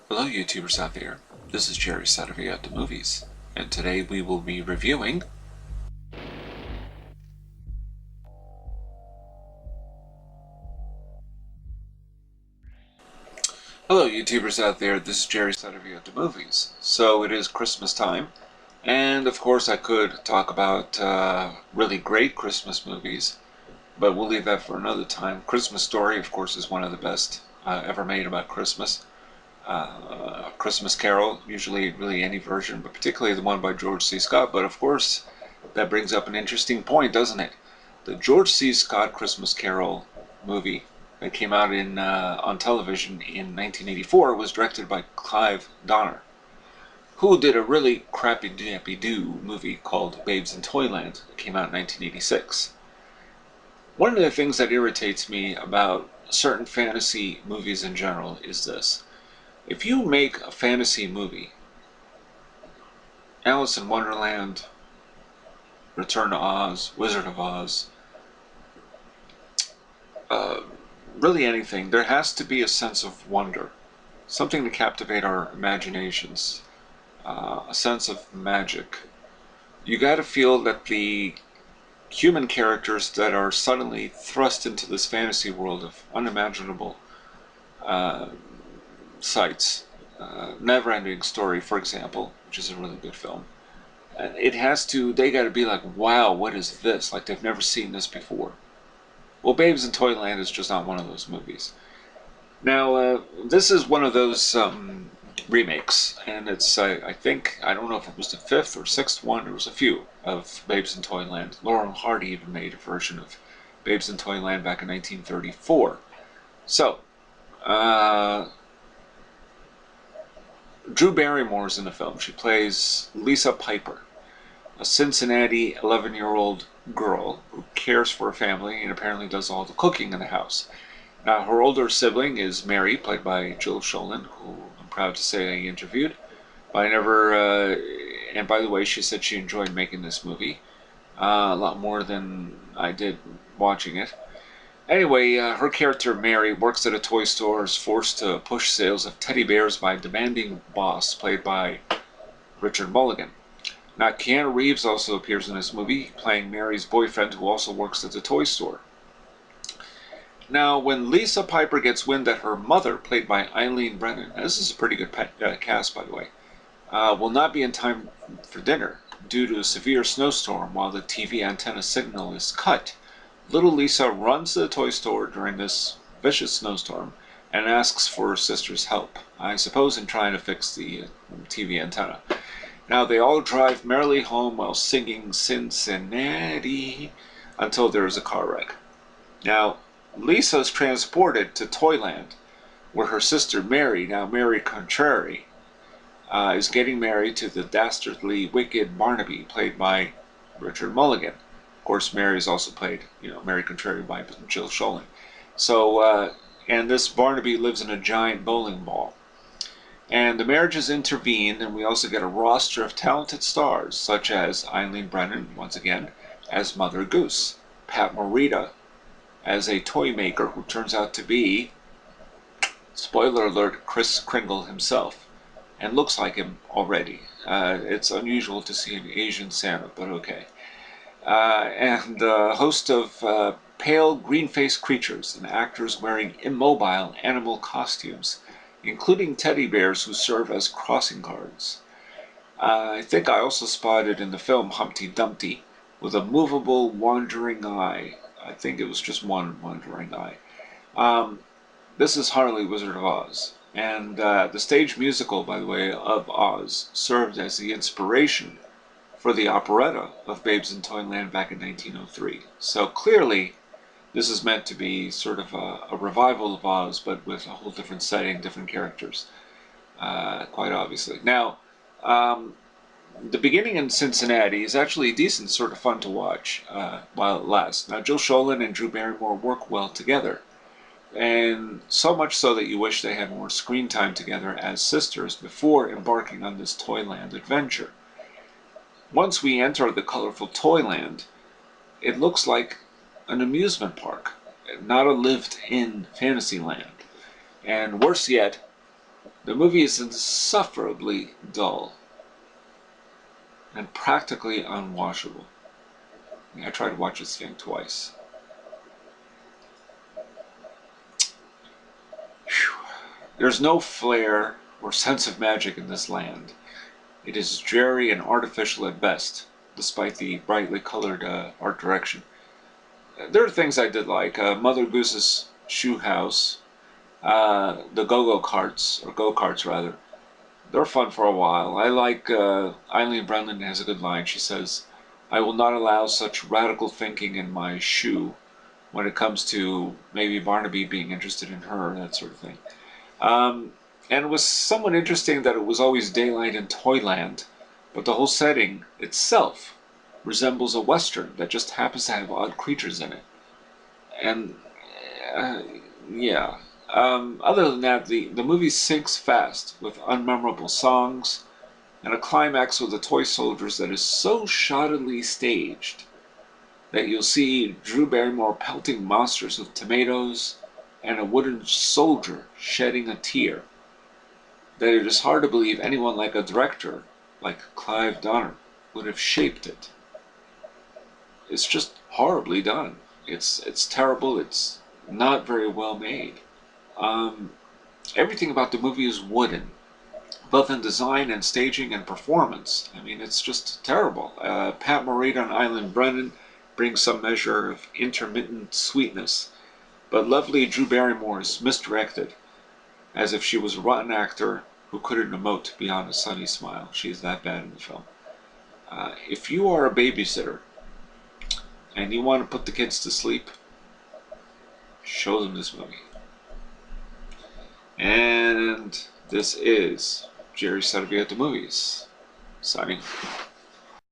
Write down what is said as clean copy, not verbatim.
Hello YouTubers out there, this is Jerry Saravia at the movies, and today we will be reviewing Hello YouTubers out there, this is Jerry Saravia at the movies. So it is Christmas time, and of course I could talk about really great Christmas movies, but we'll leave that for another time. Christmas Story, of course, is one of the best ever made about Christmas. Christmas Carol, usually really any version, but particularly the one by George C. Scott. But of course, that brings up an interesting point, doesn't it? The George C. Scott Christmas Carol movie that came out on television in 1984 was directed by Clive Donner, who did a really crappy-dappy-doo movie called Babes in Toyland that came out in 1986. One of the things that irritates me about certain fantasy movies in general is this. If you make a fantasy movie, Alice in Wonderland, Return to Oz, Wizard of Oz, really anything, there has to be a sense of wonder, something to captivate our imaginations, a sense of magic. You got to feel that the human characters that are suddenly thrust into this fantasy world of unimaginable sights. Never-Ending Story, for example, which is a really good film. They got to be like, wow, what is this? Like they've never seen this before. Well, Babes in Toyland is just not one of those movies. Now, this is one of those remakes, and it's, I think, I don't know if it was the fifth or sixth one, there was a few of Babes in Toyland. Laurel and Hardy even made a version of Babes in Toyland back in 1934. So, Drew Barrymore's in the film. She plays Lisa Piper, a Cincinnati 11-year-old girl who cares for her family and apparently does all the cooking in the house. Now, her older sibling is Mary, played by Jill Schoelen, who I'm proud to say I interviewed. But I never, and by the way, she said she enjoyed making this movie a lot more than I did watching it. Anyway, her character Mary works at a toy store, is forced to push sales of teddy bears by a demanding boss played by Richard Mulligan. Now, Keanu Reeves also appears in this movie, playing Mary's boyfriend who also works at the toy store. Now, when Lisa Piper gets wind that her mother, played by Eileen Brennan, and this is a pretty good cast by the way, will not be in time for dinner due to a severe snowstorm while the TV antenna signal is cut, little Lisa runs to the toy store during this vicious snowstorm and asks for her sister's help, I suppose in trying to fix the TV antenna. Now they all drive merrily home while singing Cincinnati until there is a car wreck. Now, Lisa is transported to Toyland, where her sister Mary, now Mary Contrary, is getting married to the dastardly, wicked Barnaby, played by Richard Mulligan. Of course, Mary is also played, Mary Contrary by Jill Schoelen. So, and this Barnaby lives in a giant bowling ball. And the marriages intervene, and we also get a roster of talented stars, such as Eileen Brennan, once again, as Mother Goose, Pat Morita as a toy maker who turns out to be, spoiler alert, Kris Kringle himself, and looks like him already. It's unusual to see an Asian Santa, but okay. And a host of pale green-faced creatures and actors wearing immobile animal costumes, including teddy bears who serve as crossing guards. I think I also spotted in the film Humpty Dumpty with a movable wandering eye. I think it was just one wandering eye. This is Harley, Wizard of Oz. And the stage musical, by the way, of Oz served as the inspiration for the operetta of Babes in Toyland back in 1903. So clearly, this is meant to be sort of a revival of Oz, but with a whole different setting, different characters, quite obviously. Now, the beginning in Cincinnati is actually decent, sort of fun to watch while it lasts. Now, Jill Schoelen and Drew Barrymore work well together, and so much so that you wish they had more screen time together as sisters before embarking on this Toyland adventure. Once we enter the colorful Toyland, it looks like an amusement park, not a lived-in fantasy land. And worse yet, The movie is insufferably dull and practically unwatchable. I tried to watch this thing twice. Whew. There's no flair or sense of magic in this land. It is dreary and artificial at best, despite the brightly colored art direction. There are things I did like. Mother Goose's shoe house, the go-go carts, or go-karts rather. They're fun for a while. I like Eileen Brennan has a good line. She says, "I will not allow such radical thinking in my shoe," when it comes to maybe Barnaby being interested in her, that sort of thing. Um, and it was somewhat interesting that it was always daylight in Toyland, but the whole setting itself resembles a western that just happens to have odd creatures in it. And uh, yeah. Other than that, the movie sinks fast with unmemorable songs and a climax with the toy soldiers that is so shoddily staged that you'll see Drew Barrymore pelting monsters with tomatoes and a wooden soldier shedding a tear, that it is hard to believe anyone like a director like Clive Donner would have shaped it. It's just horribly done. It's terrible. It's not very well made. Um, Everything about the movie is wooden, both in design and staging and performance. I mean, it's just terrible. Pat Morita and Eileen Brennan bring some measure of intermittent sweetness, but lovely Drew Barrymore is misdirected, as if she was a rotten actor who couldn't emote beyond a sunny smile. She's that bad in the film. If you are a babysitter and you want to put the kids to sleep, show them this movie. And this is Jerry Saravia at the Movies, signing off.